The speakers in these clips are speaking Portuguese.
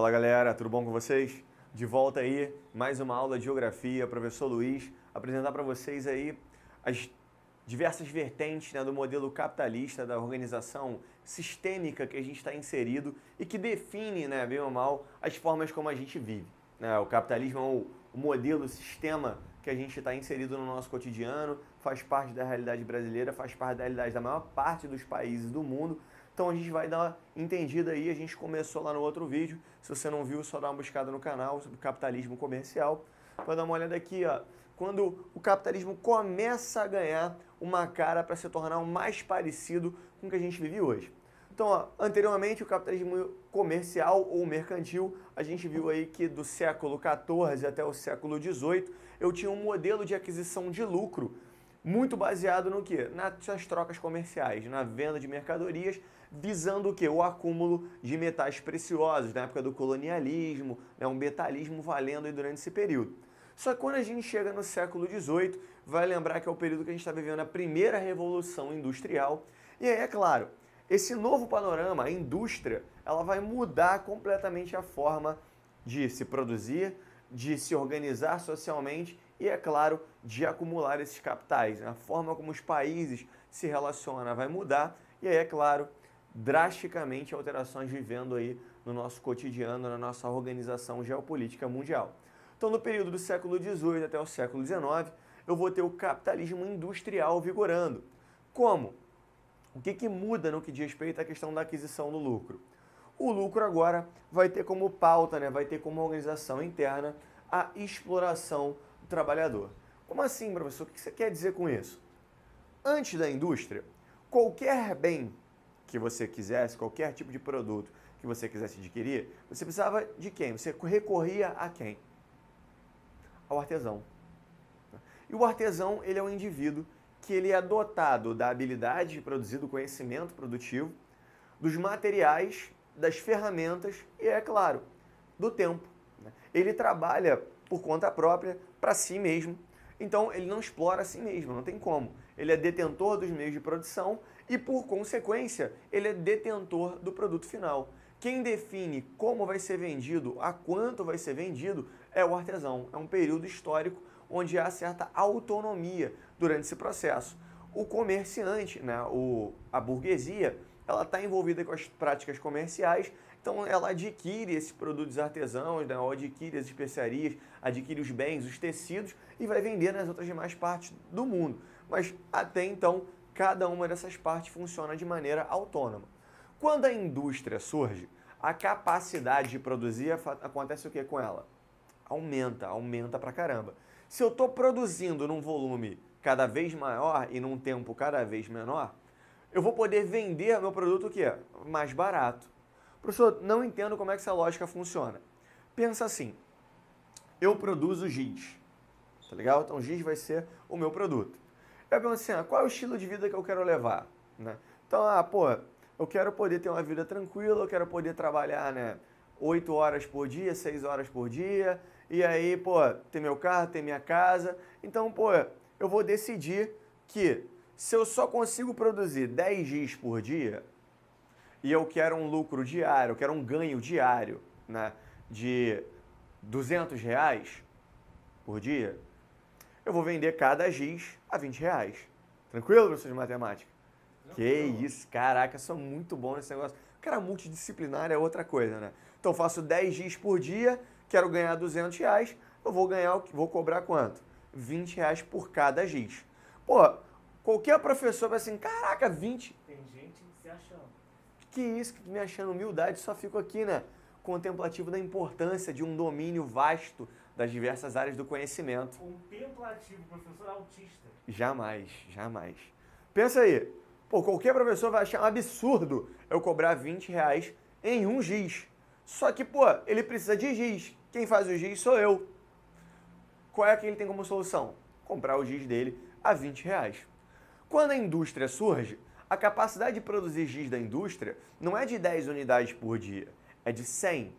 Fala galera, tudo bom com vocês? De volta aí, mais uma aula de Geografia, professor Luiz, apresentar para vocês aí as diversas vertentes, né, do modelo capitalista, da organização sistêmica que a gente está inserido e que define, né, bem ou mal, as formas como a gente vive. Né? O capitalismo é o modelo, o sistema que a gente está inserido no nosso cotidiano, faz parte da realidade brasileira, faz parte da realidade da maior parte dos países do mundo. Então a gente vai dar uma entendida aí, a gente começou lá no outro vídeo, se você não viu, só dá uma buscada no canal sobre capitalismo comercial. Vai dar uma olhada aqui, ó, quando o capitalismo começa a ganhar uma cara para se tornar o mais parecido com o que a gente vive hoje. Então, ó, anteriormente o capitalismo comercial ou mercantil, a gente viu aí que do século XIV até o século XVIII, eu tinha um modelo de aquisição de lucro muito baseado no quê? Nas trocas comerciais, na venda de mercadorias, visando o quê? O acúmulo de metais preciosos, na época do colonialismo, né? Um metalismo valendo aí durante esse período. Só que quando a gente chega no século XVIII, vai lembrar que é o período que a gente está vivendo a primeira revolução industrial, e aí, é claro, esse novo panorama, a indústria, ela vai mudar completamente a forma de se produzir, de se organizar socialmente e, é claro, de acumular esses capitais. A forma como os países se relacionam vai mudar e aí, é claro, drasticamente alterações vivendo aí no nosso cotidiano, na nossa organização geopolítica mundial. Então, no período do século XVIII até o século XIX, eu vou ter o capitalismo industrial vigorando. Como? O que muda no que diz respeito à questão da aquisição do lucro? O lucro agora vai ter como pauta, né, vai ter como organização interna a exploração do trabalhador. Como assim, professor? O que você quer dizer com isso? Antes da indústria, qualquer bem que você quisesse, qualquer tipo de produto que você quisesse adquirir, você precisava de quem? Você recorria a quem? Ao artesão. E o artesão, ele é um indivíduo que ele é dotado da habilidade de produzir, do conhecimento produtivo, dos materiais, das ferramentas e, é claro, do tempo. Ele trabalha por conta própria, para si mesmo, então ele não explora a si mesmo, não tem como. Ele é detentor dos meios de produção e, por consequência, ele é detentor do produto final. Quem define como vai ser vendido, a quanto vai ser vendido, é o artesão. É um período histórico onde há certa autonomia durante esse processo. O comerciante, né, a burguesia, ela está envolvida com as práticas comerciais, então ela adquire esses produtos artesãos, né, ou adquire as especiarias, adquire os bens, os tecidos e vai vender nas outras demais partes do mundo. Mas até então, cada uma dessas partes funciona de maneira autônoma. Quando a indústria surge, a capacidade de produzir acontece o que com ela? Aumenta pra caramba. Se eu estou produzindo num volume cada vez maior e num tempo cada vez menor, eu vou poder vender meu produto o quê? Mais barato. Professor, não entendo como é que essa lógica funciona. Pensa assim, eu produzo giz, tá legal? Então giz vai ser o meu produto. Eu penso assim, qual é o estilo de vida que eu quero levar? Né? Então, eu quero poder ter uma vida tranquila, eu quero poder trabalhar, né, 8 horas por dia, 6 horas por dia, e aí, ter meu carro, ter minha casa. Então, eu vou decidir que se eu só consigo produzir 10 giz por dia e eu quero um lucro diário, eu quero um ganho diário, né, de R$ 200 por dia, eu vou vender cada giz a R$ 20. Tranquilo, professor de matemática? Que isso, caraca, eu sou muito bom nesse negócio. O cara multidisciplinar é outra coisa, né? Então eu faço 10 giz por dia, quero ganhar R$ 200, eu vou cobrar quanto? R$ 20 por cada giz. Qualquer professor vai assim, caraca, 20. Tem gente se achando. Que isso, me achando humildade, só fico aqui, né? Contemplativo da importância de um domínio vasto das diversas áreas do conhecimento. Contemplativo, professor autista. Jamais. Pensa aí, qualquer professor vai achar um absurdo eu cobrar R$ 20 em um giz. Só que, ele precisa de giz. Quem faz o giz sou eu. Qual é que ele tem como solução? Comprar o giz dele a R$ 20. Quando a indústria surge, a capacidade de produzir giz da indústria não é de 10 unidades por dia, é de 100,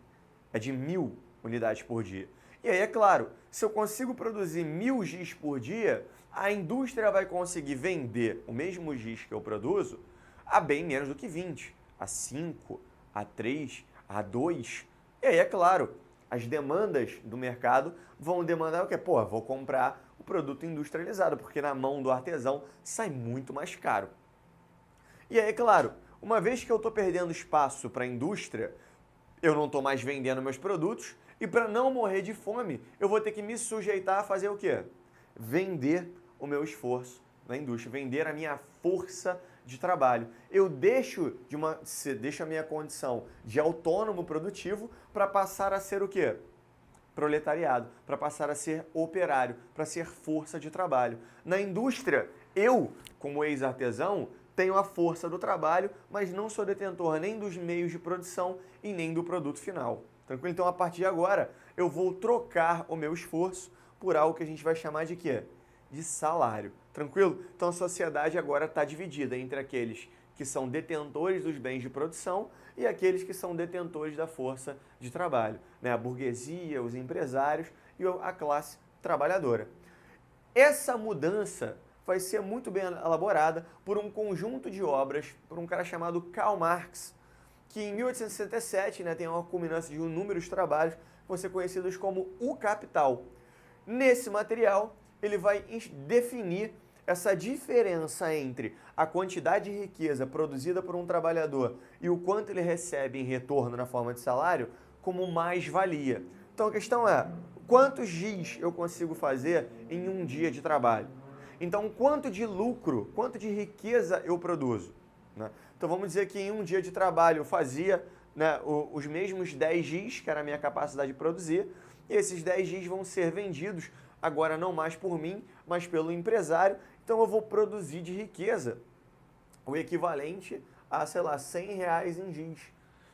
é de 1.000 unidades por dia. E aí, é claro, se eu consigo produzir 1.000 giz por dia, a indústria vai conseguir vender o mesmo giz que eu produzo a bem menos do que 20, a 5, a 3, a 2. E aí, é claro, as demandas do mercado vão demandar o quê? Pô, vou comprar o produto industrializado, porque na mão do artesão sai muito mais caro. E aí, é claro, uma vez que eu estou perdendo espaço para a indústria, eu não estou mais vendendo meus produtos e para não morrer de fome, eu vou ter que me sujeitar a fazer o quê? Vender o meu esforço na indústria, vender a minha força de trabalho. Eu deixo a minha condição de autônomo produtivo para passar a ser o quê? Proletariado, para passar a ser operário, para ser força de trabalho. Na indústria, eu, como ex-artesão, tenho a força do trabalho, mas não sou detentor nem dos meios de produção e nem do produto final. Tranquilo? Então, a partir de agora, eu vou trocar o meu esforço por algo que a gente vai chamar de quê? De salário. Tranquilo? Então, a sociedade agora está dividida entre aqueles que são detentores dos bens de produção e aqueles que são detentores da força de trabalho, né? A burguesia, os empresários e a classe trabalhadora. Essa mudança vai ser muito bem elaborada por um conjunto de obras, por um cara chamado Karl Marx, que em 1867, né, tem uma culminância de um número de trabalhos que vão ser conhecidos como O Capital. Nesse material, ele vai definir essa diferença entre a quantidade de riqueza produzida por um trabalhador e o quanto ele recebe em retorno na forma de salário como mais-valia. Então a questão é, quantos giz eu consigo fazer em um dia de trabalho? Então, quanto de lucro, quanto de riqueza eu produzo? Né? Então, vamos dizer que em um dia de trabalho eu fazia, né, os mesmos 10 giz, que era a minha capacidade de produzir, e esses 10 giz vão ser vendidos, agora não mais por mim, mas pelo empresário. Então, eu vou produzir de riqueza o equivalente a, sei lá, 100 reais em giz.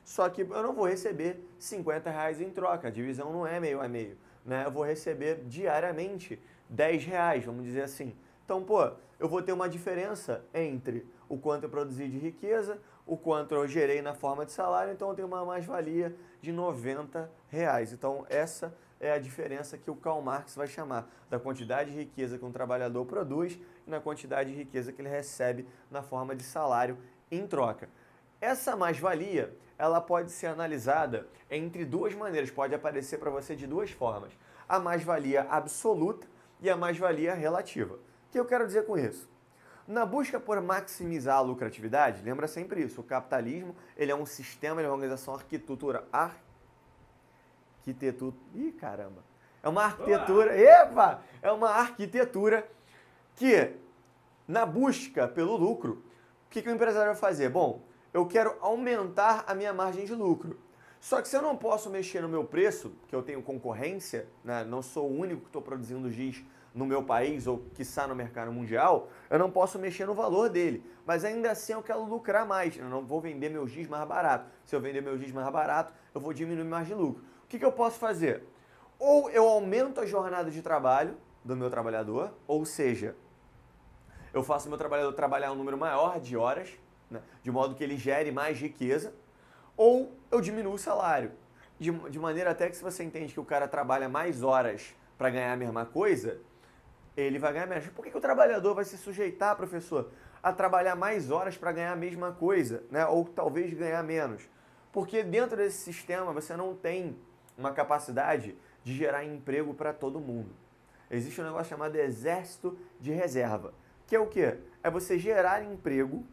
Só que eu não vou receber 50 reais em troca, a divisão não é meio a meio. Né? Eu vou receber diariamente 10 reais, vamos dizer assim. Então, pô, eu vou ter uma diferença entre o quanto eu produzi de riqueza, o quanto eu gerei na forma de salário, então eu tenho uma mais-valia de 90 reais. Então, essa é a diferença que o Karl Marx vai chamar da quantidade de riqueza que um trabalhador produz e na quantidade de riqueza que ele recebe na forma de salário em troca. Essa mais-valia, ela pode ser analisada entre duas maneiras, pode aparecer para você de duas formas. A mais-valia absoluta e a mais-valia relativa. O que eu quero dizer com isso? Na busca por maximizar a lucratividade, lembra sempre isso, o capitalismo ele é um sistema, ele é uma organização Ih, caramba! É uma arquitetura... Epa! É uma arquitetura que, na busca pelo lucro, o que o empresário vai fazer? Bom, eu quero aumentar a minha margem de lucro. Só que se eu não posso mexer no meu preço, que eu tenho concorrência, né, não sou o único que estou produzindo giz no meu país ou quiçá no mercado mundial, eu não posso mexer no valor dele. Mas ainda assim eu quero lucrar mais, eu não vou vender meu giz mais barato. Se eu vender meu giz mais barato, eu vou diminuir mais de lucro. O que eu posso fazer? Ou eu aumento a jornada de trabalho do meu trabalhador, ou seja, eu faço o meu trabalhador trabalhar um número maior de horas, né, de modo que ele gere mais riqueza, ou eu diminuo o salário. De maneira até que se você entende que o cara trabalha mais horas para ganhar a mesma coisa, ele vai ganhar menos. Por que o trabalhador vai se sujeitar, professor, a trabalhar mais horas para ganhar a mesma coisa, né? Ou talvez ganhar menos? Porque dentro desse sistema você não tem uma capacidade de gerar emprego para todo mundo. Existe um negócio chamado exército de reserva, que é o quê? É você gerar emprego,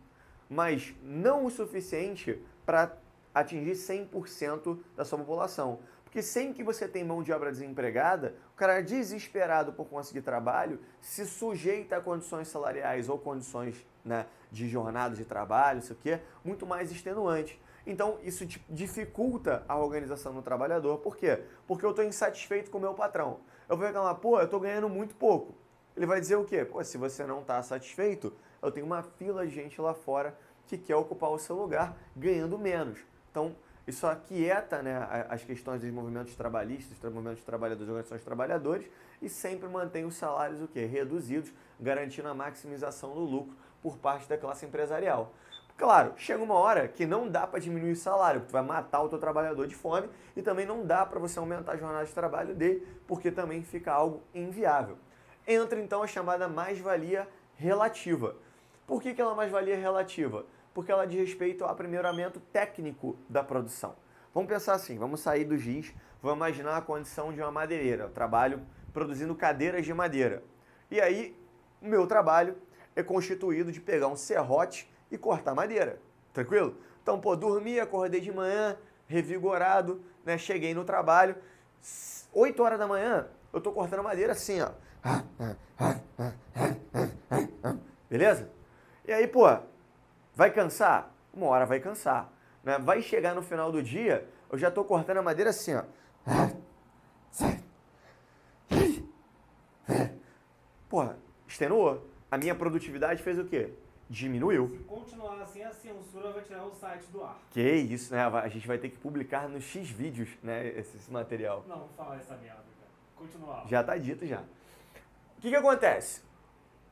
mas não o suficiente para atingir 100% da sua população. Porque sempre que você tem mão de obra desempregada, o cara desesperado por conseguir trabalho se sujeita a condições salariais ou condições, né, de jornada de trabalho, isso aqui, muito mais extenuantes. Então, isso dificulta a organização do trabalhador. Por quê? Porque eu estou insatisfeito com o meu patrão. Eu vou reclamar, pô, eu estou ganhando muito pouco. Ele vai dizer o quê? Pô, se você não está satisfeito, eu tenho uma fila de gente lá fora que quer ocupar o seu lugar ganhando menos. Então, isso aquieta, né, as questões dos movimentos trabalhistas, dos movimentos de trabalhadores, organizações de trabalhadores, e sempre mantém os salários o quê? Reduzidos, garantindo a maximização do lucro por parte da classe empresarial. Claro, chega uma hora que não dá para diminuir o salário, porque tu vai matar o teu trabalhador de fome, e também não dá para você aumentar a jornada de trabalho dele, porque também fica algo inviável. Entra então a chamada mais-valia relativa. Por que ela é mais-valia relativa? Porque ela diz respeito ao aprimoramento técnico da produção. Vamos pensar assim, vamos sair do giz, vamos imaginar a condição de uma madeireira. Eu trabalho produzindo cadeiras de madeira. E aí, o meu trabalho é constituído de pegar um serrote e cortar madeira. Tranquilo? Então, pô, dormi, acordei de manhã, revigorado, né? Cheguei no trabalho, 8 horas da manhã, eu tô cortando madeira assim, ó. Beleza? E aí, pô, vai cansar? Uma hora vai cansar, né? Vai chegar no final do dia, eu já tô cortando a madeira assim, ó. Porra, extenuou. A minha produtividade fez o quê? Diminuiu. Se continuar assim, a censura vai tirar o site do ar. Que isso, né? A gente vai ter que publicar nos X vídeos, né? Esse material. Não, vou falar essa merda, cara. Continuar. Já tá dito já. O que acontece?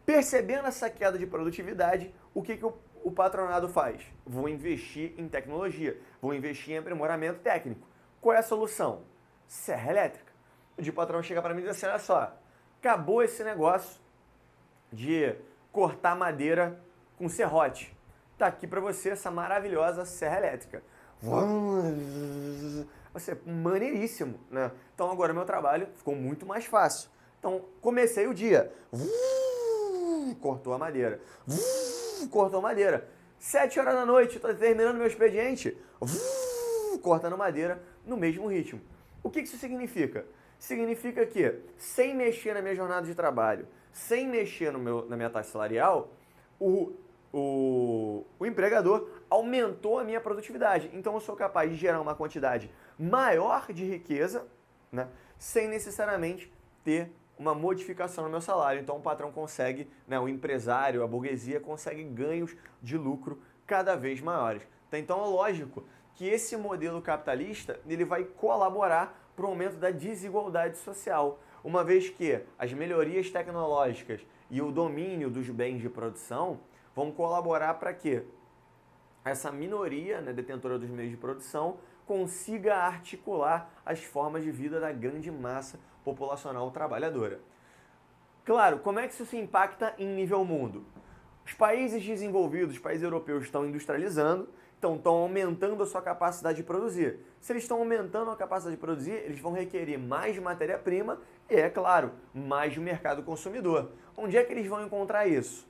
Percebendo essa queda de produtividade, o que o patronado faz? Vou investir em tecnologia, vou investir em aprimoramento técnico. Qual é a solução? Serra elétrica. O patrão chega para mim e diz assim, olha só, acabou esse negócio de cortar madeira com serrote. Tá aqui para você essa maravilhosa serra elétrica. Vai ser maneiríssimo, né? Então agora meu trabalho ficou muito mais fácil. Então comecei o dia. Cortou a madeira. Cortou a madeira. 7 horas da noite, estou terminando meu expediente. Cortando madeira no mesmo ritmo. O que isso significa? Significa que, sem mexer na minha jornada de trabalho, sem mexer na minha taxa salarial, o empregador aumentou a minha produtividade. Então eu sou capaz de gerar uma quantidade maior de riqueza, né, sem necessariamente ter uma modificação no meu salário. Então o patrão consegue, né, o empresário, a burguesia consegue ganhos de lucro cada vez maiores. Então é lógico que esse modelo capitalista ele vai colaborar para o aumento da desigualdade social, uma vez que as melhorias tecnológicas e o domínio dos bens de produção vão colaborar para que essa minoria, né, detentora dos meios de produção consiga articular as formas de vida da grande massa populacional trabalhadora. Claro, como é que isso se impacta em nível mundo? Os países desenvolvidos, os países europeus estão industrializando, então estão aumentando a sua capacidade de produzir. Se eles estão aumentando a capacidade de produzir, eles vão requerer mais matéria-prima e, é claro, mais do mercado consumidor. Onde é que eles vão encontrar isso?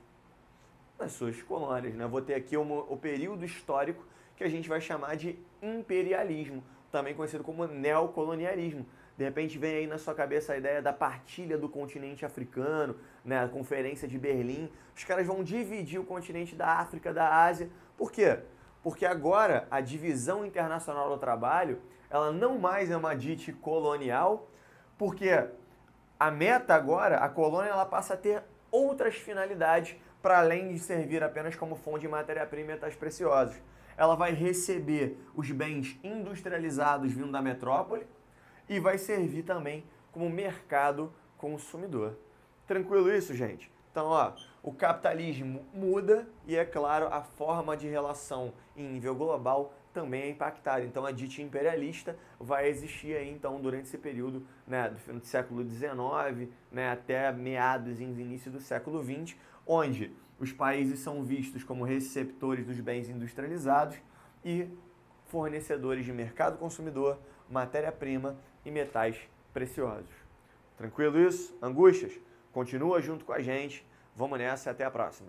Nas suas colônias, né? Vou ter aqui o período histórico que a gente vai chamar de imperialismo, também conhecido como neocolonialismo. De repente vem aí na sua cabeça a ideia da partilha do continente africano, né? A Conferência de Berlim. Os caras vão dividir o continente da África, da Ásia. Por quê? Porque agora a divisão internacional do trabalho, ela não mais é uma dite colonial, porque a meta agora, a colônia, ela passa a ter outras finalidades para além de servir apenas como fonte de matéria-prima e metais preciosos. Ela vai receber os bens industrializados vindo da metrópole e vai servir também como mercado consumidor. Tranquilo isso, gente? Então, ó, o capitalismo muda e, é claro, a forma de relação em nível global também é impactada. Então, a dita imperialista vai existir aí, então, durante esse período, né, do século XIX, né, até meados e início do século XX, onde os países são vistos como receptores dos bens industrializados e fornecedores de mercado consumidor, matéria-prima e metais preciosos. Tranquilo isso? Angústias? Continua junto com a gente. Vamos nessa e até a próxima.